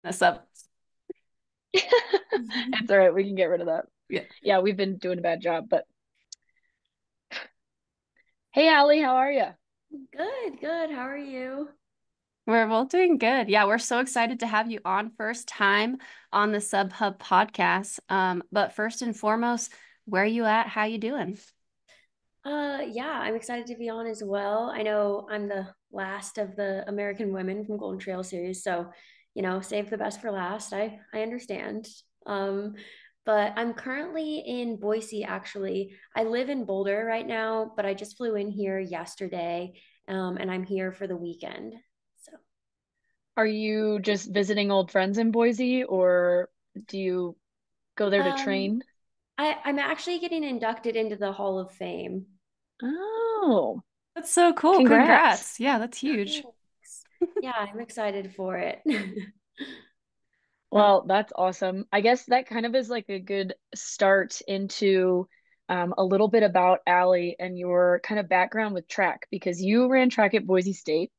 Mess up. It's all right. We can get rid of that. Yeah. Yeah, we've been doing a bad job, but hey, Allie, how are you? Good, good. How are you? We're both doing good. Yeah, we're so excited to have you on first time on the Sub Hub podcast. But first and foremost, where are you at? How you doing? Yeah, I'm excited to be on as well. I know I'm the last of the American women from Golden Trail series, so save the best for last. I understand. Um, but I'm currently in Boise, actually. I live in Boulder right now, but I just flew in here yesterday, and I'm here for the weekend. So, Are you just visiting old friends in Boise, or do you go there to um, train? I'm actually getting inducted into the Hall of Fame. Oh, That's so cool. congrats. Congrats. Yeah, that's huge. Thanks. Yeah, I'm excited for it. Um, Well, that's awesome. I guess that kind of is like a good start into a little bit about Allie and your kind of background with track because you ran track at Boise State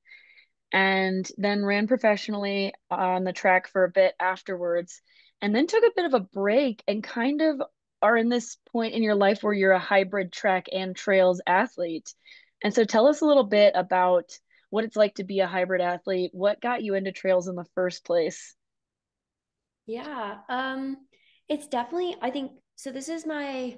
and then ran professionally on the track for a bit afterwards, and then took a bit of a break and kind of are in this point in your life where you're a hybrid track and trails athlete. And so tell us a little bit about what it's like to be a hybrid athlete. What got you into trails in the first place? yeah, it's definitely, I think, so this is my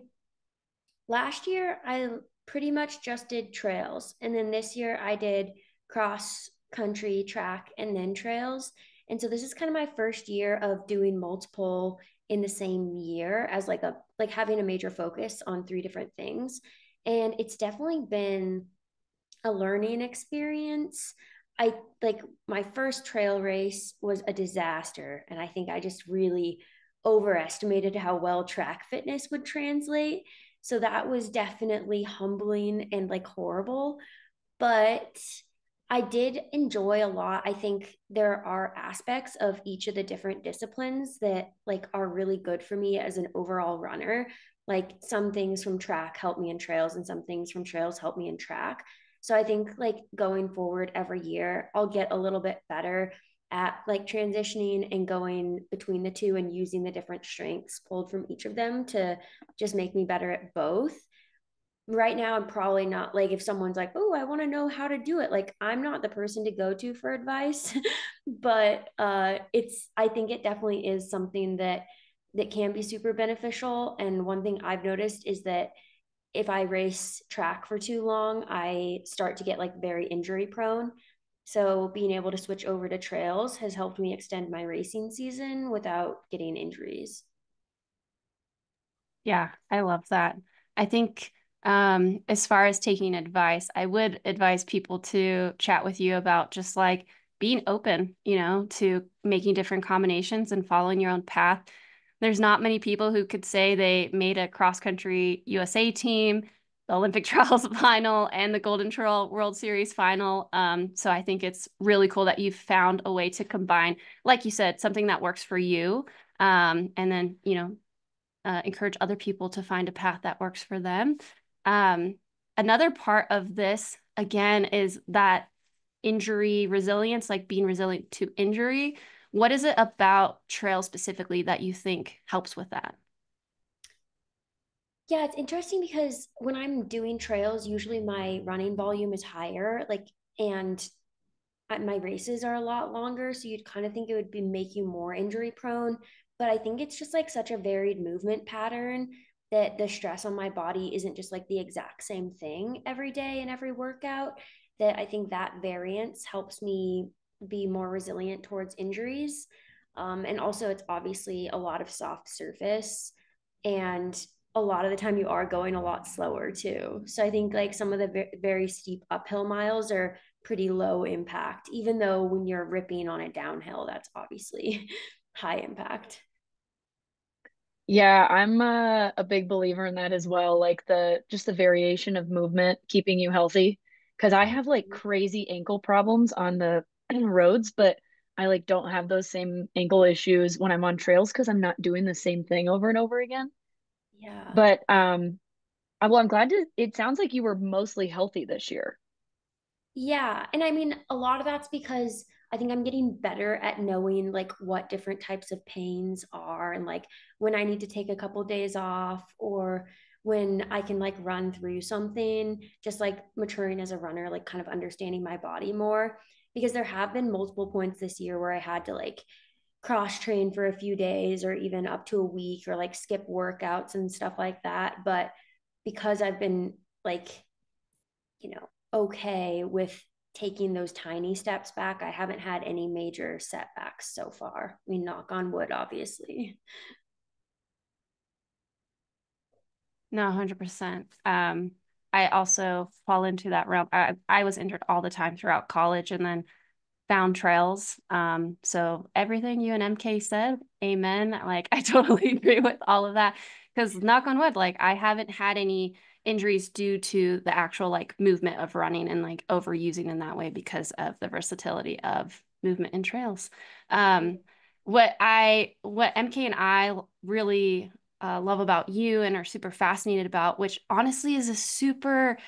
last year, I pretty much just did trails. And then this year I did cross country track and then trails. And so this is kind of my first year of doing multiple in the same year as like having a major focus on three different things. And it's definitely been a learning experience. I like my first trail race was a disaster. And I think I just really overestimated how well track fitness would translate. So that was definitely humbling and like horrible. But I did enjoy a lot. I think there are aspects of each of the different disciplines that like are really good for me as an overall runner. Like some things from track help me in trails and some things from trails help me in track. So I think like going forward every year, I'll get a little bit better at like transitioning and going between the two and using the different strengths pulled from each of them to just make me better at both. Right now I'm probably not, like, if someone's like, oh, I want to know how to do it, like I'm not the person to go to for advice. But it's, I think it definitely is something that can be super beneficial. And one thing I've noticed is that if I race track for too long, I start to get like very injury prone. So being able to switch over to trails has helped me extend my racing season without getting injuries. Yeah, I love that. I think as far as taking advice, I would advise people to chat with you about just like being open, to making different combinations and following your own path. There's not many people who could say they made a cross country USA team, the Olympic trials final, and the Golden Trail World Series final. So I think it's really cool that you've found a way to combine, like you said, something that works for you. And then, encourage other people to find a path that works for them. Um, Another part of this, again, is that injury resilience, like being resilient to injury. What is it about trail specifically that you think helps with that? Yeah, it's interesting because when I'm doing trails, usually my running volume is higher, like, and my races are a lot longer. So you'd kind of think it would be make you more injury prone. But I think it's just like such a varied movement pattern that the stress on my body isn't just like the exact same thing every day and every workout. That I think that variance helps me be more resilient towards injuries. And also, it's obviously a lot of soft surface. And a lot of the time, you are going a lot slower too. So I think like some of the very steep uphill miles are pretty low impact, even though when you're ripping on a downhill, that's obviously high impact. Yeah, I'm a big believer in that as well. Like the just the variation of movement, keeping you healthy. Because I have like crazy ankle problems on the roads, but I like don't have those same ankle issues when I'm on trails because I'm not doing the same thing over and over again. Yeah. But well, I'm glad to, it sounds like you were mostly healthy this year. Yeah. And I mean, a lot of that's because I think I'm getting better at knowing like what different types of pains are, and like when I need to take a couple days off, or when I can like run through something, just like maturing as a runner, like kind of understanding my body more. Because there have been multiple points this year where I had to like cross train for a few days or even up to a week, or like skip workouts and stuff like that. But because I've been like, okay with taking those tiny steps back, I haven't had any major setbacks so far. I mean, knock on wood, obviously. No, 100%. I also fall into that realm. I was injured all the time throughout college and then found trails. So everything you and MK said, amen. Like I totally agree with all of that. Because knock on wood, like I haven't had any injuries due to the actual like movement of running and like overusing in that way because of the versatility of movement in trails. Um, what MK and I really love about you and are super fascinated about, which honestly is a super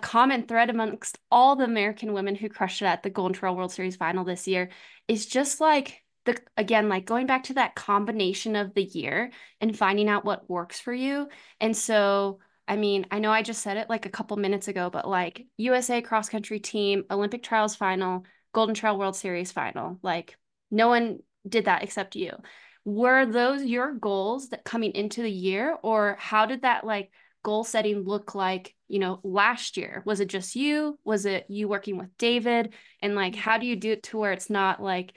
common thread amongst all the American women who crushed it at the Golden Trail World Series final this year, is just like again, like going back to that combination of the year and finding out what works for you. And so, I mean, I know I just said it like a couple minutes ago, but like USA cross country team, Olympic trials final, Golden Trail World Series final, like no one did that except you. Were those your goals that coming into the year, or how did that like goal setting look like, last year? Was it just you? Was it you working with David? And like, how do you do it to where it's not like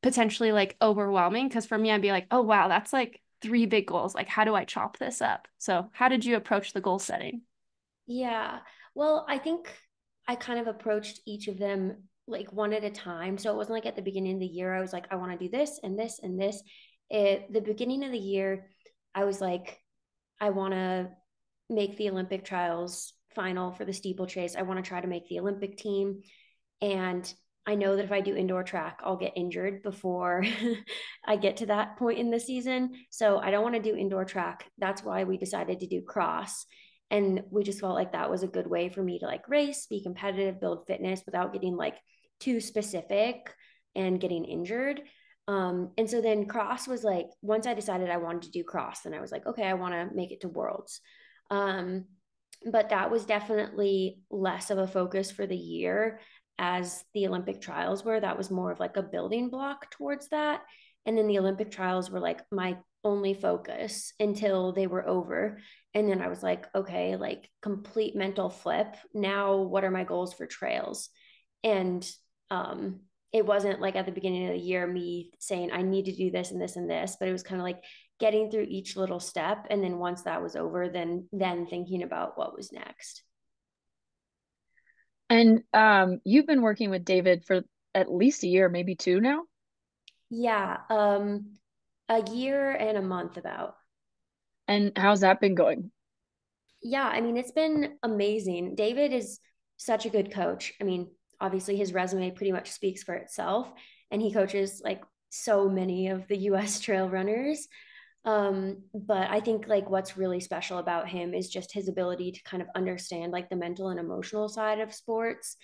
potentially like overwhelming? Because for me, I'd be like, oh, wow, that's like three big goals. Like, how do I chop this up? So, how did you approach the goal setting? Yeah. Well, I think I kind of approached each of them like one at a time. So it wasn't like at the beginning of the year, I was like, I want to do this and this and this. At the beginning of the year, I was like, I want to make the Olympic trials final for the steeplechase. I want to try to make the Olympic team. And I know that if I do indoor track, I'll get injured before I get to that point in the season. So I don't want to do indoor track. That's why we decided to do cross. And we just felt like that was a good way for me to like race, be competitive, build fitness without getting like too specific and getting injured. And so then cross was like, once I decided I wanted to do cross, then I was like, okay, I want to make it to worlds. Um, but that was definitely less of a focus for the year as the Olympic trials were. That was more of like a building block towards that. And then the Olympic trials were like my only focus until they were over. And then I was like, okay, like complete mental flip. Now, what are my goals for trails? And um, it wasn't like at the beginning of the year, me saying, I need to do this and this and this, but it was kind of like getting through each little step. And then once that was over, then thinking about what was next. And you've been working with David for at least a year, maybe two now. Yeah, a year and a month about. And how's that been going? Yeah, I mean, it's been amazing. David is such a good coach. I mean, obviously his resume pretty much speaks for itself, and he coaches like so many of the US trail runners. But I think like what's really special about him is just his ability to kind of understand like the mental and emotional side of sports.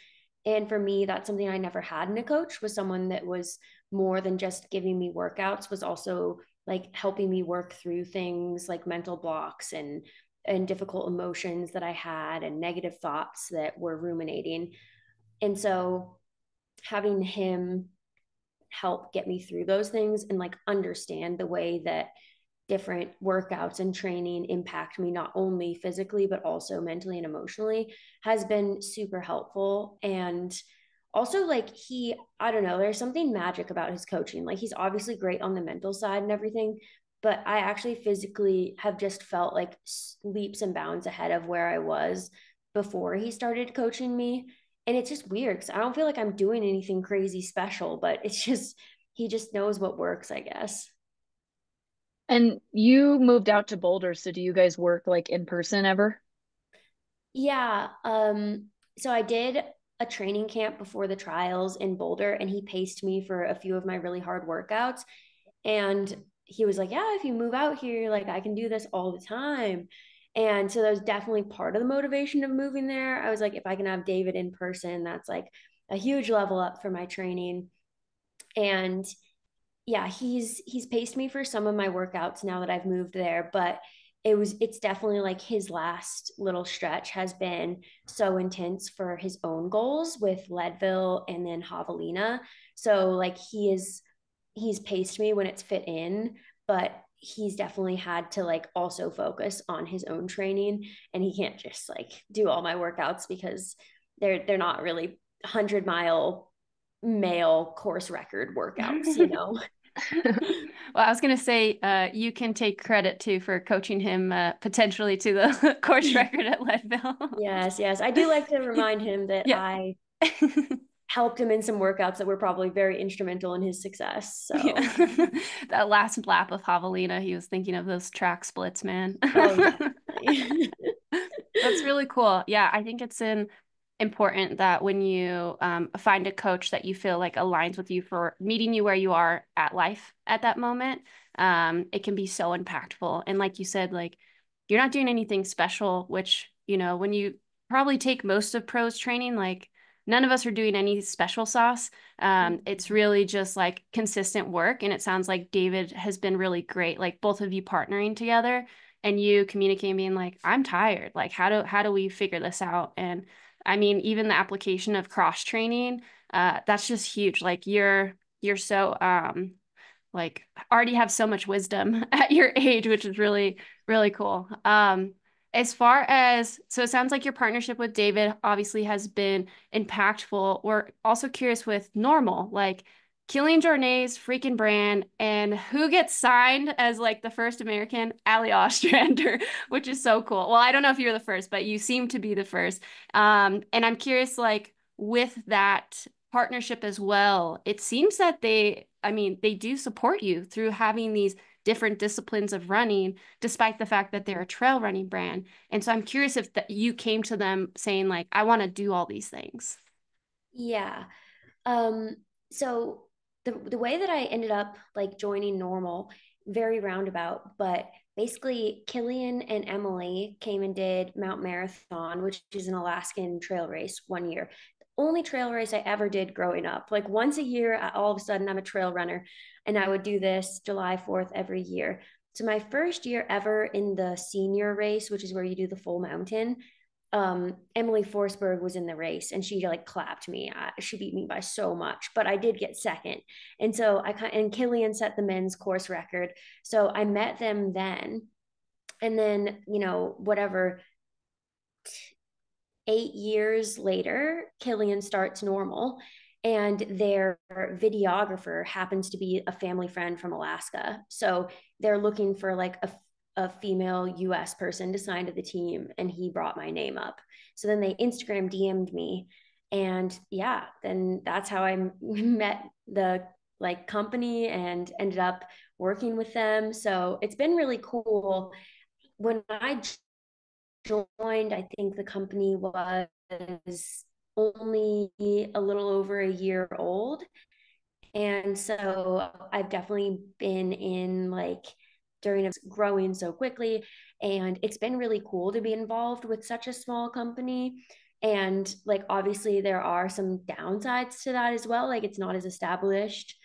And for me, that's something I never had in a coach, was someone that was more than just giving me workouts, was also like helping me work through things like mental blocks and difficult emotions that I had and negative thoughts that were ruminating. And so having him help get me through those things and like understand the way that different workouts and training impact me not only physically but also mentally and emotionally has been super helpful. And also like I don't know, there's something magic about his coaching. Like he's obviously great on the mental side and everything, but I actually physically have just felt like leaps and bounds ahead of where I was before he started coaching me. And it's just weird because I don't feel like I'm doing anything crazy special, but it's just he just knows what works, I guess. And you moved out to Boulder, so do you guys work like in person ever? Yeah. So I did a training camp before the trials in Boulder, and he paced me for a few of my really hard workouts. And he was like, yeah, if you move out here, like I can do this all the time. And so that was definitely part of the motivation of moving there. I was like, if I can have David in person, that's like a huge level up for my training. And yeah, he's paced me for some of my workouts now that I've moved there, but it's definitely like his last little stretch has been so intense for his own goals with Leadville and then Javelina. So like he's paced me when it's fit in, but he's definitely had to like also focus on his own training, and he can't just like do all my workouts because they're not really 100-mile male course record workouts, you know. Well, I was going to say, you can take credit too for coaching him potentially to the course record at Leadville. Yes. I do like to remind him that Yeah. I helped him in some workouts that were probably very instrumental in his success. So, Yeah. That last lap of Javelina, he was thinking of those track splits, man. oh, definitely. That's really cool. Yeah, I think it's important that when you find a coach that you feel like aligns with you for meeting you where you are at life at that moment, it can be so impactful. And like you said, like you're not doing anything special, which, when you probably take most of pros training, like none of us are doing any special sauce. It's really just like consistent work. And it sounds like David has been really great, like both of you partnering together and you communicating, being like, I'm tired. Like, how do we figure this out? And I mean, even the application of cross training, that's just huge. Like you're so like already have so much wisdom at your age, which is really, really cool. As far as, so it sounds like your partnership with David obviously has been impactful. We're also curious with NNormal, like Killian Jornet's freaking brand, and who gets signed as like the first American, Allie Ostrander, which is so cool. Well, I don't know if you're the first, but you seem to be the first. And I'm curious, like with that partnership as well, it seems that they do support you through having these different disciplines of running, despite the fact that they're a trail running brand. And so I'm curious if you came to them saying like, I want to do all these things. Yeah. Um, so the way that I ended up like joining NNormal, very roundabout, but basically Killian and Emily came and did Mount Marathon, which is an Alaskan trail race one year. The only trail race I ever did growing up. Like once a year, all of a sudden I'm a trail runner, and I would do this July 4th every year. So my first year ever in the senior race, which is where you do the full mountain, Emily Forsberg was in the race and she like clapped me. She beat me by so much, but I did get second. And so and Killian set the men's course record. So I met them then. And then, whatever, 8 years later, Killian starts NNormal, and their videographer happens to be a family friend from Alaska. So they're looking for like a female US person to sign to the team, and he brought my name up. So then they Instagram DM'd me, and yeah, then that's how I met the like company and ended up working with them. So it's been really cool. When I joined, I think the company was only a little over a year old. And so I've definitely been in like during it's growing so quickly. And it's been really cool to be involved with such a small company. And like obviously there are some downsides to that as well. Like it's not as established,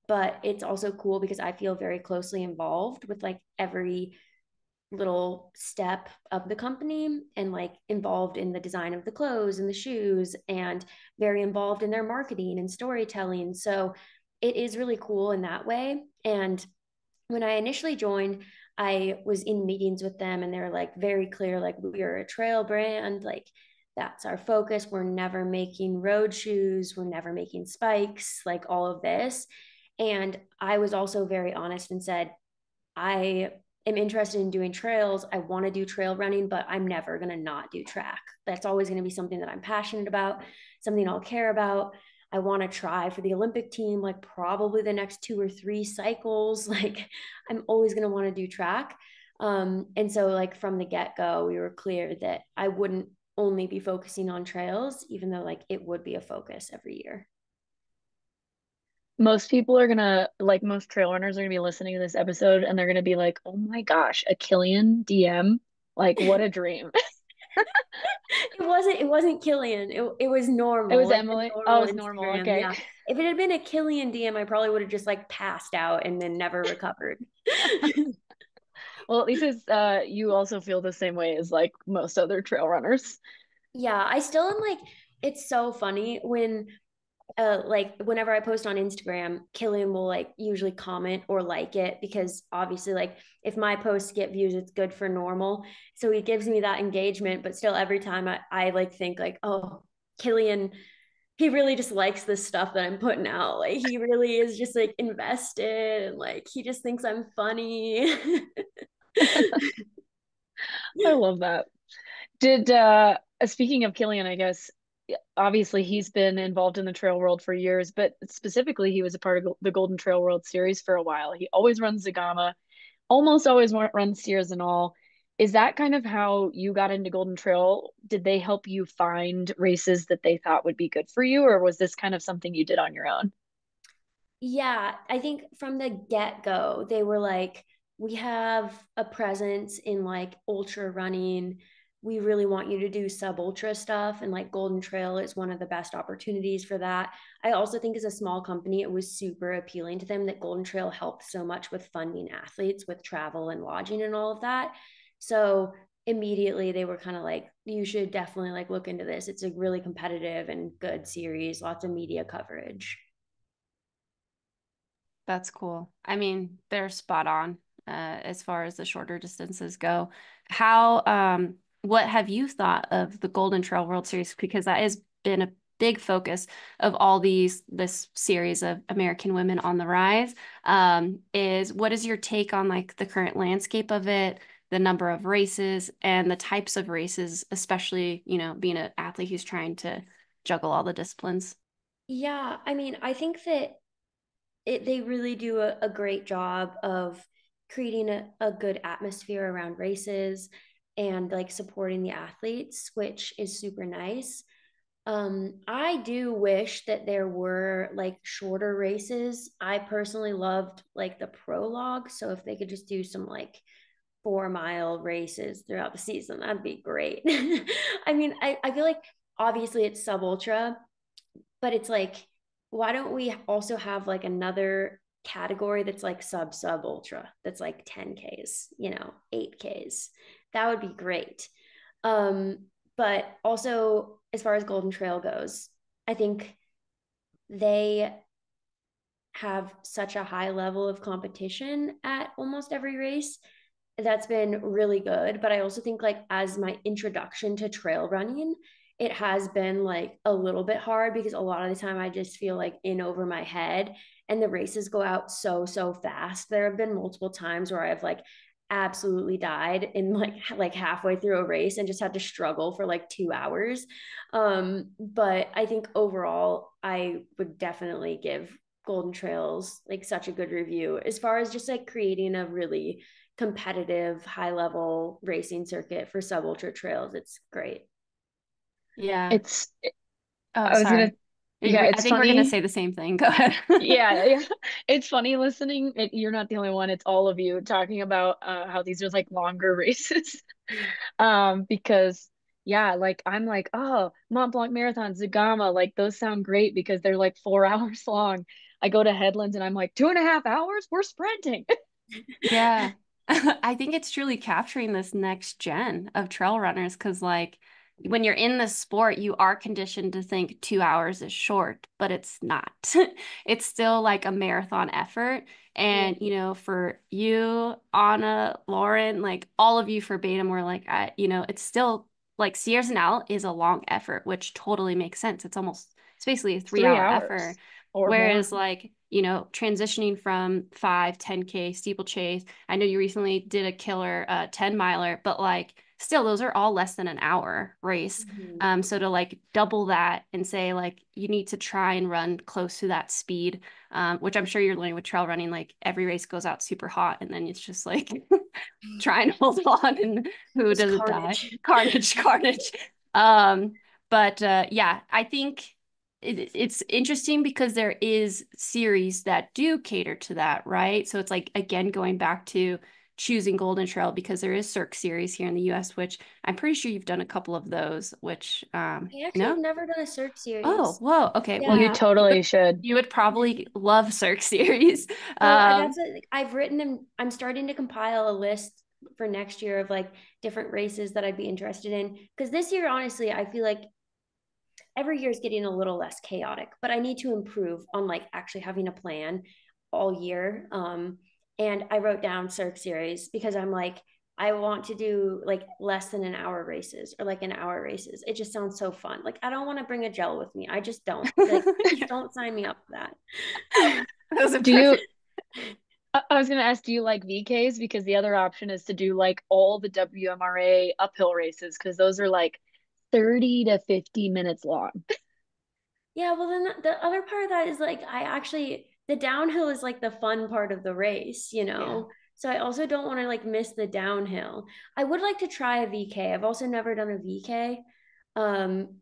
but it's also cool because I feel very closely involved with like every little step of the company, and like involved in the design of the clothes and the shoes, and very involved in their marketing and storytelling. So it is really cool in that way. And when I initially joined, I was in meetings with them and they're like very clear, like we're a trail brand, like that's our focus. We're never making road shoes, we're never making spikes, like all of this. And I was also very honest and said, I am interested in doing trails. I want to do trail running, but I'm never going to not do track. That's always going to be something that I'm passionate about, something I'll care about. I want to try for the Olympic team, like probably the next 2 or 3 cycles. Like I'm always going to want to do track. And so like from the get-go, we were clear that I wouldn't only be focusing on trails, even though like it would be a focus every year. Most people are gonna, like, most trail runners are gonna be listening to this episode and they're gonna be like, oh my gosh, a Killian DM, like what a dream. It wasn't Killian. It was It NNormal, was like the Emily. Oh, it NNormal was NNormal. Instagram. Okay. Yeah. If it had been a Killian DM, I probably would have just like passed out and then never recovered. Well, at least it's you also feel the same way as like most other trail runners. Yeah, I still am like, it's so funny when like whenever I post on Instagram, Killian will like usually comment or like it because obviously like if my posts get views, it's good for normal. So he gives me that engagement, but still every time I like think like, oh, Killian, he really just likes this stuff that I'm putting out. Like he really is just like invested and like he just thinks I'm funny. I love that. Did speaking of Killian, I guess obviously he's been involved in the trail world for years, but specifically he was a part of the Golden Trail World Series for a while. He always runs Zagama, almost always runs Sierre-Zinal. Is that kind of how you got into Golden Trail? Did they help you find races that they thought would be good for you, or was this kind of something you did on your own? Yeah, I think from the get-go, they were like, we have a presence in like ultra running. We really want you to do sub ultra stuff. And like Golden Trail is one of the best opportunities for that. I also think as a small company, it was super appealing to them that Golden Trail helped so much with funding athletes with travel and lodging and all of that. So immediately they were kind of like, you should definitely like look into this. It's a really competitive and good series, lots of media coverage. That's cool. I mean, they're spot on as far as the shorter distances go. What have you thought of the Golden Trail World Series? Because that has been a big focus of this series of American Women on the Rise. What is your take on like the current landscape of it, the number of races and the types of races, especially, being an athlete who's trying to juggle all the disciplines? Yeah, I mean, I think that they really do a great job of creating a good atmosphere around races and like supporting the athletes, which is super nice. I do wish that there were like shorter races. I personally loved like the prologue. So if they could just do some like 4 mile races throughout the season, that'd be great. I mean, I feel like obviously it's sub ultra, but it's like, why don't we also have like another category that's like sub ultra, that's like 10Ks, 8Ks? That would be great. um but also as far as Golden Trail goes, I think they have such a high level of competition at almost every race that's been really good. But I also think like as my introduction to trail running, it has been like a little bit hard because a lot of the time I just feel like in over my head and the races go out so fast. There have been multiple times where I've like absolutely died in like halfway through a race and just had to struggle for like 2 hours. But I think overall I would definitely give Golden Trails like such a good review as far as just like creating a really competitive high level racing circuit for sub ultra trails. It's great. Yeah. It's Oh, I was gonna sorry. yeah, I it's think we're going to funny. say the same thing. Go ahead. Yeah, yeah. It's funny listening. You're not the only one. It's all of you talking about how these are like longer races. Because yeah, like I'm like, oh, Mont Blanc Marathon, Zagama, like those sound great because they're like 4 hours long. I go to Headlands and I'm like 2.5 hours. We're sprinting. Yeah. I think it's truly capturing this next gen of trail runners because, like, when you're in the sport, you are conditioned to think 2 hours is short, but it's not. It's still like a marathon effort. Yeah. And, for you, Anna, Lauren, like all of you verbatim were like, it's still like Sierre-Zinal is a long effort, which totally makes sense. It's basically a It's 3 hour 3 hours effort. or more. Whereas, like, transitioning from 10K steeplechase, I know you recently did a killer 10 miler, but like still, those are all less than an hour race. Mhm. So to like double that and say like you need to try and run close to that speed, which I'm sure you're learning with trail running, like every race goes out super hot and then it's just like try and hold on and who Just doesn't die? carnage. Carnage, carnage. But yeah, I think it's interesting because there is series that do cater to that, right? So it's like again going back to choosing Golden Trail because there is Cirque Series here in the US, which I'm pretty sure you've done a couple of those, which I actually have no? never done a Cirque Oh, series. whoa. Okay. Well, You Yeah. totally should. you would probably love Cirque Series. So that's like I've written them. I'm starting to compile a list for next year of like different races that I'd be interested in. Because this year, honestly, I feel like every year is getting a little less chaotic, but I need to improve on like actually having a plan all year. And I wrote down Cirque series because I'm like, I want to do like less than an hour races or like an hour races. It just sounds so fun. Like I don't want to bring a gel with me. I just don't. Like just don't sign me up for that. Those are Do you, perfect. I was going to ask, do you like VKs? Because the other option is to do like all the WMRA uphill races, because those are like 30 to 50 minutes long. Yeah, well then the other part of that is like I actually the downhill is like the fun part of the race, you Yeah. know. So I also don't want to like miss the downhill. I would like to try a VK. I've also never done a VK. Um,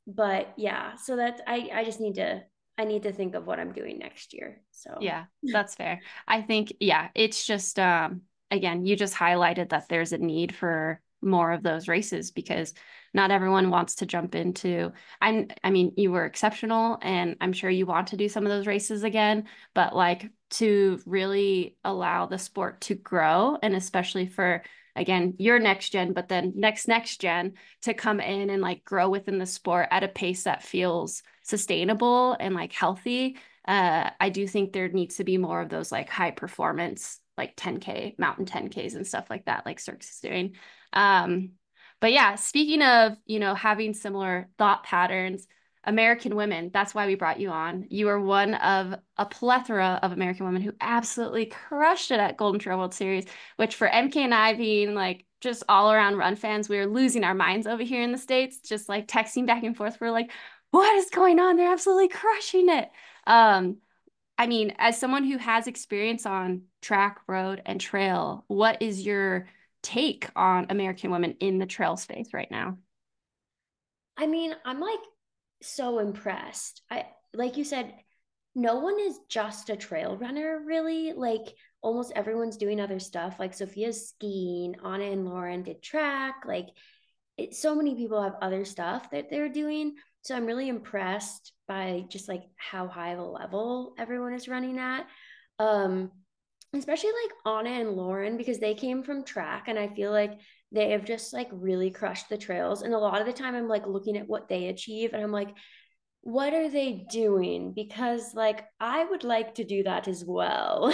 but yeah, so that's I just need to think of what I'm doing next year. So Yeah, that's fair. I think, yeah, it's just again, you just highlighted that there's a need for more of those races because not everyone wants to jump into I mean, you were exceptional and I'm sure you want to do some of those races again, but like to really allow the sport to grow and especially for again, your next gen, but then next gen to come in and like grow within the sport at a pace that feels sustainable and like healthy. I do think there needs to be more of those like high performance, like 10K, mountain 10Ks and stuff like that, like Cirque is doing. Um, but yeah, speaking of, having similar thought patterns, American women, that's why we brought you on. You are one of a plethora of American women who absolutely crushed it at Golden Trail World Series, which for MK and I being like just all around run fans, we were losing our minds over here in the States, just like texting back and forth. We're like, what is going on? They're absolutely crushing it. Um, I mean, as someone who has experience on track, road, and trail, what is your take on American women in the trail space right now? I mean, I'm like so impressed. I like you said, no one is just a trail runner, really. Like almost everyone's doing other stuff. Like Sophia's skiing, Anna and Lauren did track. Like so many people have other stuff that they're doing. So I'm really impressed by just like how high of a level everyone is running at. Um, Especially like Anna and Lauren because they came from track and I feel like they have just like really crushed the trails. And a lot of the time I'm like looking at what they achieve and I'm like, what are they doing? Because like I would like to do that as well.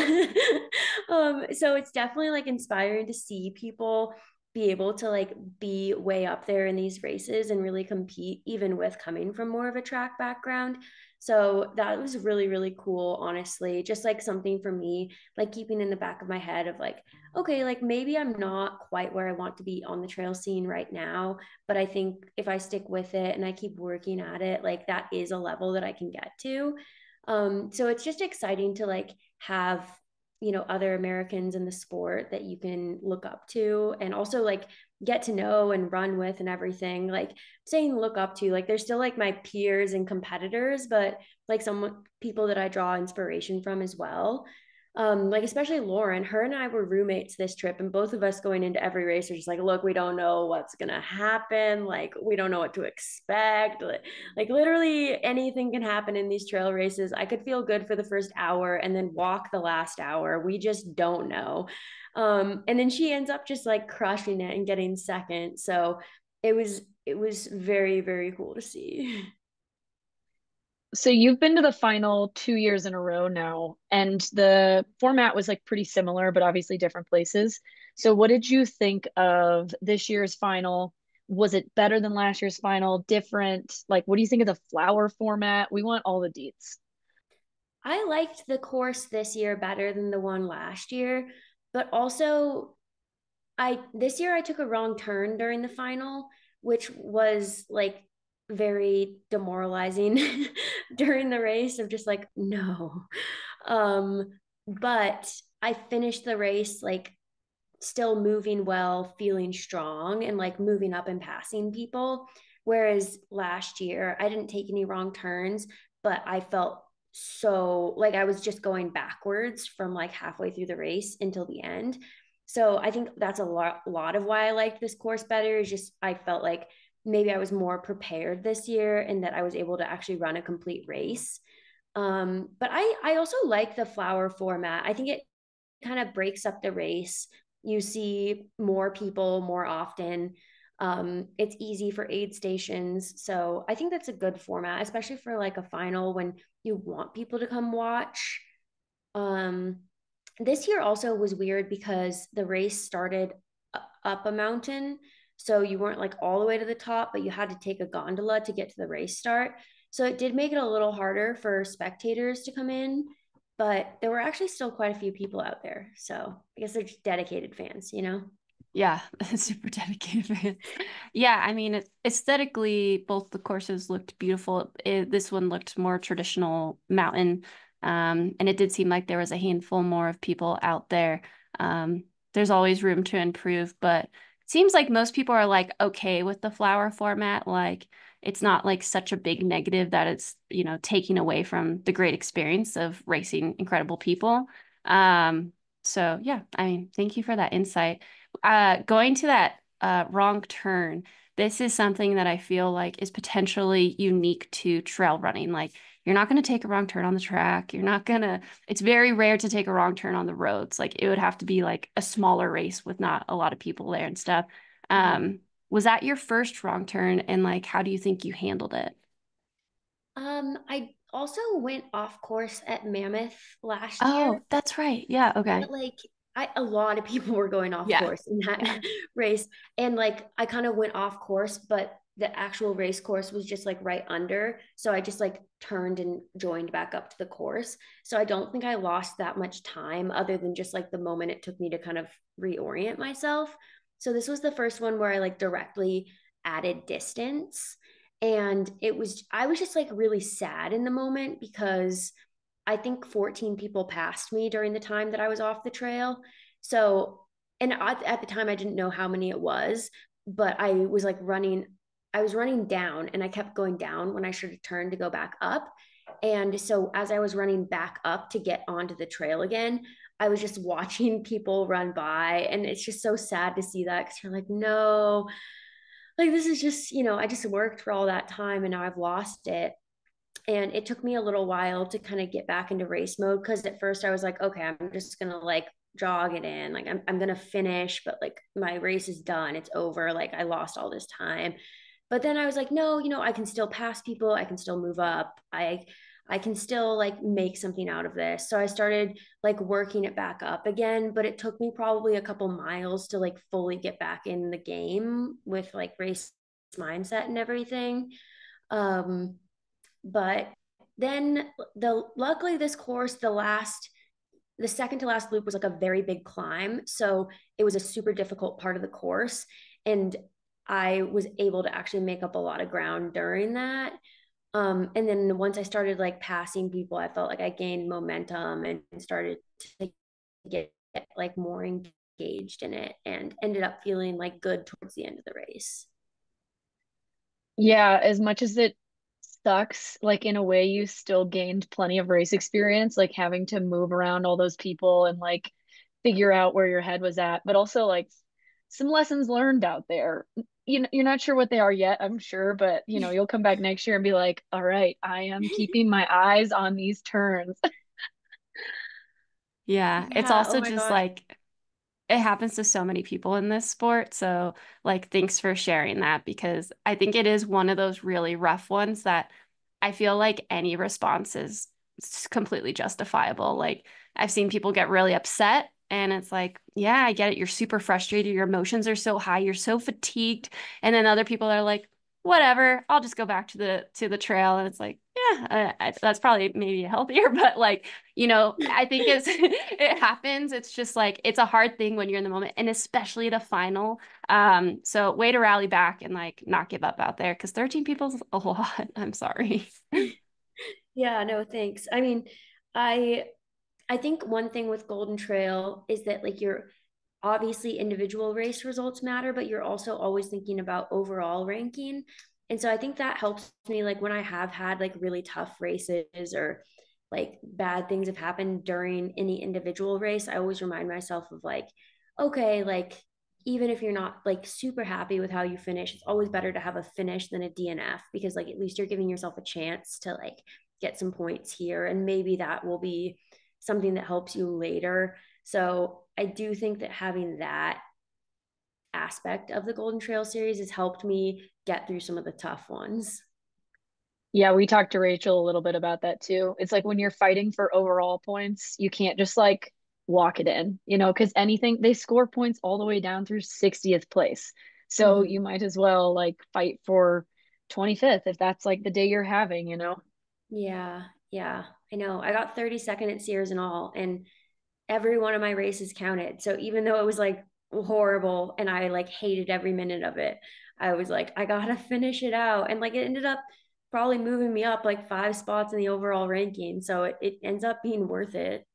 So it's definitely like inspiring to see people be able to like be way up there in these races and really compete even with coming from more of a track background. So that was really, really cool, honestly. Just like something for me, like keeping in the back of my head of like, okay, like maybe I'm not quite where I want to be on the trail scene right now, but I think if I stick with it and I keep working at it, like that is a level that I can get to. So it's just exciting to like have other Americans in the sport that you can look up to and also like get to know and run with and everything. Like saying look up to, like they're still like my peers and competitors, but like some people that I draw inspiration from as well. Like especially Lauren, her and I were roommates this trip, and both of us going into every race are just like, look, we don't know what's gonna happen, like we don't know what to expect. Like literally anything can happen in these trail races. I could feel good for the first hour and then walk the last hour. We just don't know. And then she ends up just like crushing it and getting second. So it was very, very cool to see. So you've been to the final 2 years in a row now, and the format was like pretty similar, but obviously different places. So what did you think of this year's final? Was it better than last year's final? Different? Like, what do you think of the flower format? We want all the deets. I liked the course this year better than the one last year, but also I this year I took a wrong turn during the final, which was like very demoralizing during the race of just like no. Um but I finished the race like still moving well, feeling strong and like moving up and passing people. Whereas last year, I didn't take any wrong turns, but I felt so like I was just going backwards from like halfway through the race until the end. So I think that's a lot of why I liked this course better, is just I felt like maybe I was more prepared this year and that I was able to actually run a complete race. But I also like the flower format. I think it kind of breaks up the race. You see more people more often. It's easy for aid stations. So I think that's a good format, especially for like a final when you want people to come watch. Um, this year also was weird because the race started up a mountain. So you weren't like all the way to the top, but you had to take a gondola to get to the race start. So it did make it a little harder for spectators to come in, but there were actually still quite a few people out there. So I guess they're just dedicated fans, you know? Yeah, super dedicated fans. Yeah, I mean, aesthetically, both the courses looked beautiful. This one looked more traditional mountain, and it did seem like there was a handful more of people out there. There's always room to improve, but it seems like most people are like okay with the flower format. Like it's not like such a big negative that it's, taking away from the great experience of racing incredible people. So yeah, I mean, thank you for that insight. Going to that wrong turn, this is something that I feel like is potentially unique to trail running. Like you're not going to take a wrong turn on the track. It's very rare to take a wrong turn on the roads. Like it would have to be like a smaller race with not a lot of people there and stuff. Mhm. Was that your first wrong turn? And like, how do you think you handled it? I also went off course at Mammoth last year. Oh, that's right. Yeah. Okay. But like a lot of people were going off Yeah. course in that Yeah. race. And like I kind of went off course, but the actual race course was just like right under. So I just like turned and joined back up to the course. So I don't think I lost that much time other than just like the moment it took me to kind of reorient myself. So this was the first one where I like directly added distance. And I was just like really sad in the moment because I think 14 people passed me during the time that I was off the trail. So, and at the time, I didn't know how many it was, but I was running down and I kept going down when I should have turned to go back up. And so, as I was running back up to get onto the trail again, I was just watching people run by. And it's just so sad to see that because you're like, no, like this is just, I just worked for all that time and now I've lost it. And it took me a little while to kind of get back into race mode because at first I was like, okay, I'm just gonna like jog it in, like I'm gonna finish, but like my race is done, it's over, like I lost all this time. But then I was like, no, I can still pass people, I can still move up, I can still like make something out of this. So I started like working it back up again, but it took me probably a couple miles to like fully get back in the game with like race mindset and everything. um but then luckily this course, the second to last loop was like a very big climb. So it was a super difficult part of the course. And I was able to actually make up a lot of ground during that. And then once I started like passing people, I felt like I gained momentum and started to get like more engaged in it and ended up feeling like good towards the end of the race. Yeah, as much as it sucks, like in a way you still gained plenty of race experience, like having to move around all those people and like figure out where your head was at, but also like some lessons learned out there. You're not sure what they are yet, I'm sure, but you'll come back next year and be like, all right, I am keeping my eyes on these turns. Yeah. It's Yeah. Oh also my just gosh. like it happens to so many people in this sport. So, like, thanks for sharing that because I think it is one of those really rough ones that I feel like any response is completely justifiable. Like, I've seen people get really upset, and it's like, yeah, I get it. You're super frustrated. Your emotions are so high. You're so fatigued. And then other people are like, whatever, I'll just go back to the trail. And it's like, yeah, that's probably maybe healthier, but like, I think it's it happens. It's just like it's a hard thing when you're in the moment, and especially at a final. So way to rally back and like not give up out there because 13 people's a lot. I'm sorry. Yeah, no, thanks. I mean, I I think one thing with Golden Trail is that like you're obviously individual race results matter, but you're also always thinking about overall ranking. And so I think that helps me like when I have had like really tough races or like bad things have happened during any individual race, I always remind myself of like okay, like even if you're not like super happy with how you finish, it's always better to have a finish than a DNF because like at least you're giving yourself a chance to like get some points here and maybe that will be something that helps you later. So I do think that having that aspect of the Golden Trail series has helped me get through some of the tough ones. Yeah, we talked to Rachel a little bit about that too. It's like when you're fighting for overall points, you can't just like walk it in, because anything they score points all the way down through 60th place. So Mm-hmm. you might as well like fight for 25th if that's like the day you're having. Yeah, yeah, I know. I got 32nd at Sierre-Zinal, and every one of my races counted. So even though it was like horrible and I like hated every minute of it, I was like, I gotta finish it out. And like it ended up probably moving me up like 5 spots in the overall ranking. So it ends up being worth it.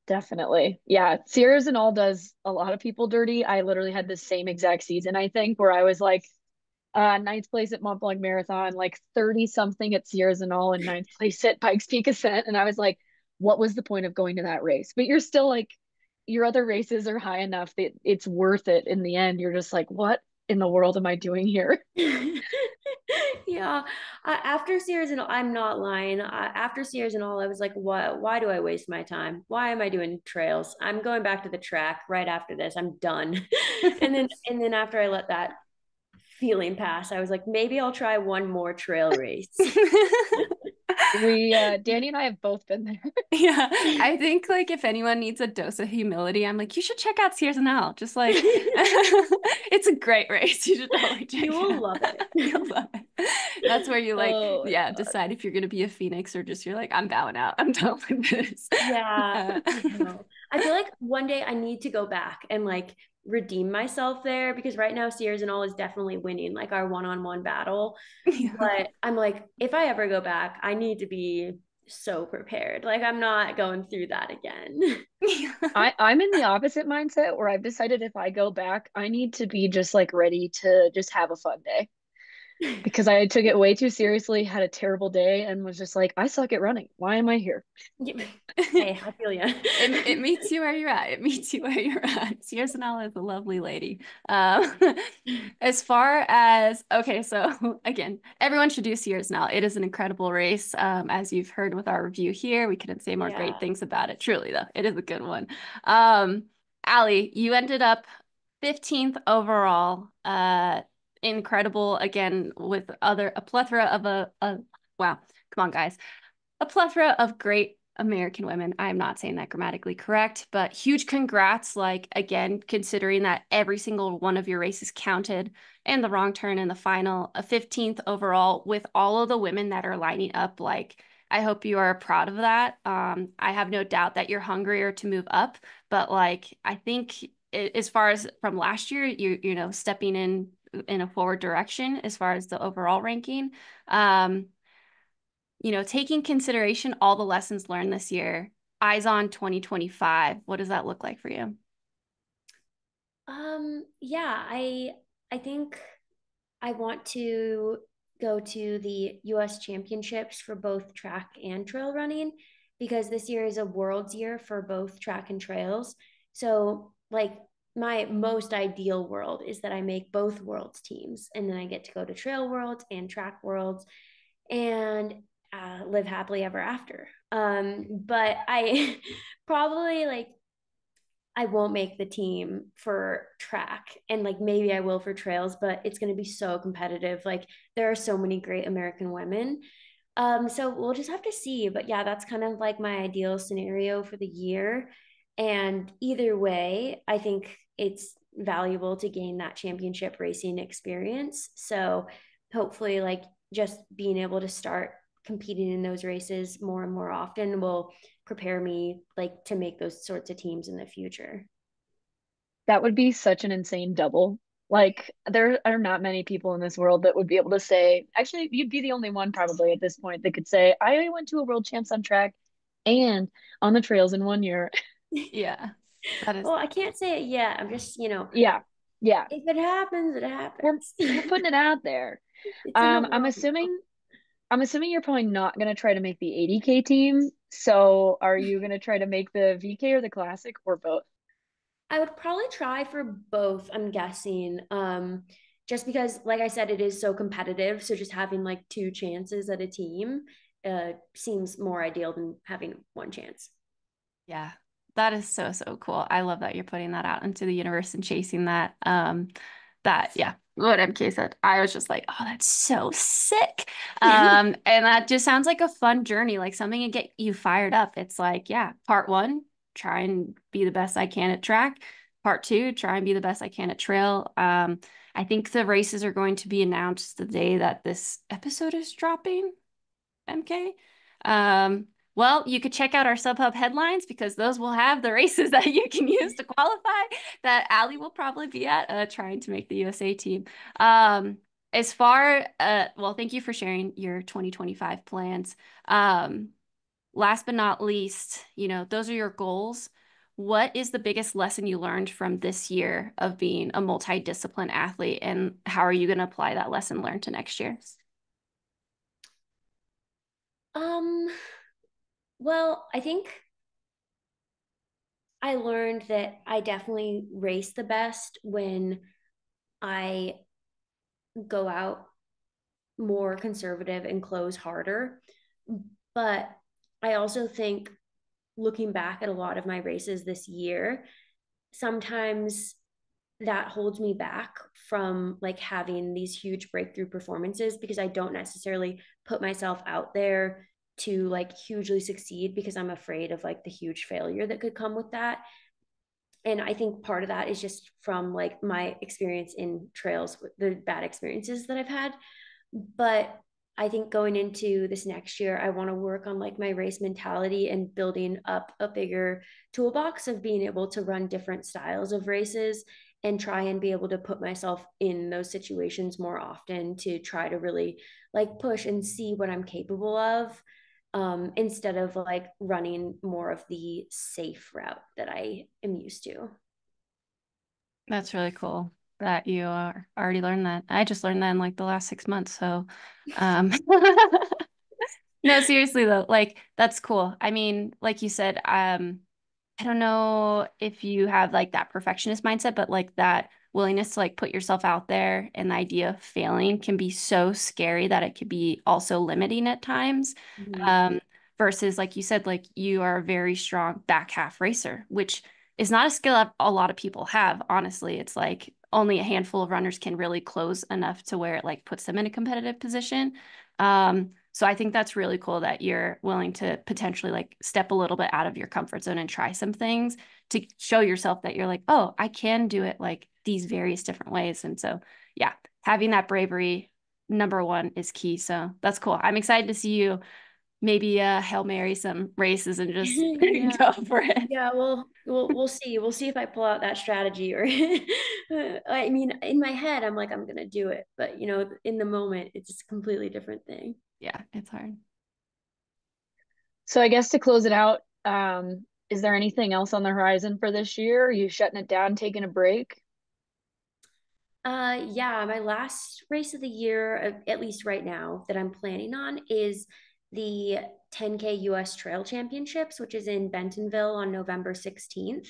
Definitely. Yeah, Sierra-Zinal does a lot of people dirty. I literally had the same exact season, I think, where I was like ninth place at Mont Blanc Marathon, like 30 something at Sierra-Zinal and ninth place at Pikes Peak Ascent. And I was like, what was the point of going to that race? But you're still like, your other races are high enough that it's worth it in the end. You're just like, what in the world am I doing here? Yeah. After Sears and I'm not lying. After Sears and all, I was like, what? Why do I waste my time? Why am I doing trails? I'm going back to the track right after this. I'm done. And then after I let that feeling pass, I was like, maybe I'll try one more trail race. We Danny and I have both been there. Yeah, I think like if anyone needs a dose of humility, I'm like, you should check out Sierre-Zinal. Just like it's a great race. You should totally check You it will out. love it. You'll love it. That's where you like, Oh my yeah, God. decide if you're gonna be a phoenix or just you're like, I'm bowing out. I'm done with this. Yeah, Uh, I know. I feel like one day I need to go back and like redeem myself there because right now Sears and all is definitely winning like our one-on-one battle. yeah. But I'm like, if I ever go back, I need to be so prepared. Like I'm not going through that again. I'm in the opposite mindset where I've decided if I go back, I need to be just like ready to just have a fun day because I took it way too seriously, had a terrible day, and was just like, I suck at running. Why am I here? Hey, I feel you. It meets you where you're at. It meets you where you're at. Sierra-Zinal is a lovely lady. As far as okay, so again, everyone should do Sierra-Zinal. It is an incredible race. As you've heard with our review here, we couldn't say more great Yeah. things about it. Truly, though, it is a good one. Um, Allie, you ended up 15th overall. Incredible again with a plethora of a wow. Come on, guys, a plethora of great American women. I'm not saying that grammatically correct, but huge congrats. Like, again, considering that every single one of your races counted and the wrong turn in the final, a 15th overall with all of the women that are lining up. Like, I hope you are proud of that. I have no doubt that you're hungrier to move up, but like, I think as far as from last year, you know, stepping in a forward direction as far as the overall ranking. Um, taking consideration all the lessons learned this year, eyes on 2025, what does that look like for you? Yeah, I think I want to go to the US championships for both track and trail running because this year is a world's year for both track and trails. So, like, my most ideal world is that I make both worlds teams and then I get to go to trail worlds and track worlds and live happily ever after. But I probably like I won't make the team for track and like maybe I will for trails, but it's going to be so competitive. Like there are so many great American women. So we'll just have to see. But yeah, that's kind of like my ideal scenario for the year. And either way, I think it's valuable to gain that championship racing experience. So hopefully, like just being able to start competing in those races more and more often will prepare me like to make those sorts of teams in the future. That would be such an insane double. Like, there are not many people in this world that would be able to say, actually, you'd be the only one probably at this point that could say, I went to a world champs on track and on the trails in 1 year. Yeah, that is Well, I can't say it yet. I'm just, Yeah. Yeah. if it happens, it We're happens. we're putting it out there. It's in the Um, I'm world. assuming I'm assuming you're probably not gonna try to make the 80K team. So are you gonna try to make the VK or the classic or both? I would probably try for both, I'm guessing. Just because, like I said, it is so competitive. So just having like two chances at a team seems more ideal than having one chance. Yeah, that is so, so cool. I love that you're putting that out into the universe and chasing that. Yeah, what MK said. I was just like, oh, that's so sick. And that just sounds like a fun journey, like something to get you fired up. It's like, yeah, part one, try and be the best I can at track. Part two, try and be the best I can at trail. I think the races are going to be announced the day that this episode is dropping. MK. Well, you could check out our SubHub headlines because those will have the races that you can use to qualify that Allie will probably be at trying to make the USA team. As far, well, thank you for sharing your 2025 plans. Last but not least, those are your goals. What is the biggest lesson you learned from this year of being a multidiscipline athlete, and how are you going to apply that lesson learned to next year? Um, well, I think I learned that I definitely race the best when I go out more conservative and close harder. But I also think looking back at a lot of my races this year, sometimes that holds me back from like having these huge breakthrough performances because I don't necessarily put myself out there to like hugely succeed because I'm afraid of like the huge failure that could come with that. And I think part of that is just from like my experience in trails, the bad experiences that I've had. But I think going into this next year, I want to work on like my race mentality and building up a bigger toolbox of being able to run different styles of races and try and be able to put myself in those situations more often to try to really like push and see what I'm capable of, instead of like running more of the safe route that I am used to. That's really cool that you are already learned that. I just learned that in like the last 6 months. So, um, no, seriously though, like that's cool. I mean, like you said, I don't know if you have like that perfectionist mindset, but like that willingness to like put yourself out there and the idea of failing can be so scary that it could be also limiting at times. Mm-hmm. Um, Versus like you said, like you are a very strong back half racer, which is not a skill a lot of people have, honestly. It's like only a handful of runners can really close enough to where it like puts them in a competitive position. So I think that's really cool that you're willing to potentially like step a little bit out of your comfort zone and try some things to show yourself that you're like, oh, I can do it like these various different ways. And so, yeah, having that bravery, number one, is key. So that's cool. I'm excited to see you maybe Hail Mary some races and just Yeah. go for it. Yeah, well, we'll see. We'll see if I pull out that strategy or I mean, in my head, I'm like, I'm gonna do it, but in the moment, it's a completely different thing. Yeah, it's hard. So I guess to close it out, is there anything else on the horizon for this year? Are you shutting it down, taking a break? Yeah, my last race of the year, at least right now, that I'm planning on is the 10K US Trail Championships, which is in Bentonville on November 16th.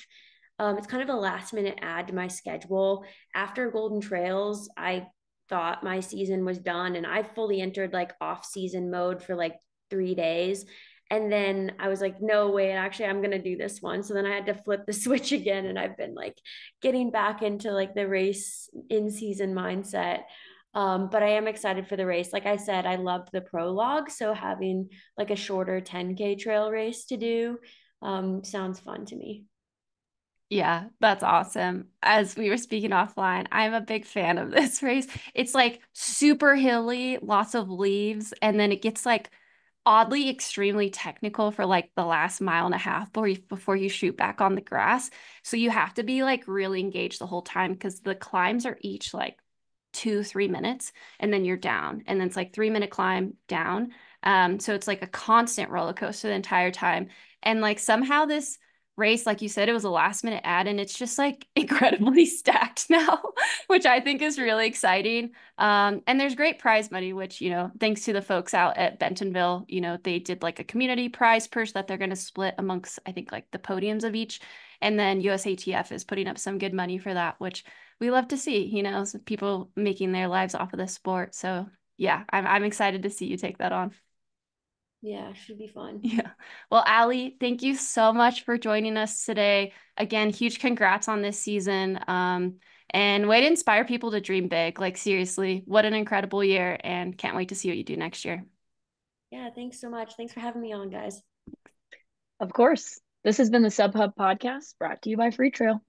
It's kind of a last minute add to my schedule. After Golden Trails, I thought my season was done and I fully entered like off season mode for like 3 days. And then I was like, no way, actually, I'm going to do this one. So then I had to flip the switch again. And I've been like getting back into like the race in season mindset. But I am excited for the race. Like I said, I loved the prologue. So having like a shorter 10K trail race to do sounds fun to me. Yeah, that's awesome. As we were speaking offline, I'm a big fan of this race. It's like super hilly, lots of leaves, and then it gets like oddly extremely technical for like the last mile and a half before you shoot back on the grass. So you have to be like really engaged the whole time because the climbs are each like 2, 3 minutes, and then you're down, and then it's like 3 minute climb down. So it's like a constant roller coaster the entire time. And like somehow this race, like you said, it was a last minute ad and it's just like incredibly stacked now, which I think is really exciting. And there's great prize money, which, thanks to the folks out at Bentonville, they did like a community prize purse that they're going to split amongst, I think, like the podiums of each. And then USATF is putting up some good money for that, which we love to see, you know, so people making their lives off of this sport. So yeah, I'm excited to see you take that on. Yeah, should be fun. Yeah. Well, Allie, thank you so much for joining us today. Again, huge congrats on this season. And way to inspire people to dream big. Like, seriously, what an incredible year, and can't wait to see what you do next year. Yeah, thanks so much. Thanks for having me on, guys. Of course. This has been the Sub Hub podcast brought to you by Free Trail.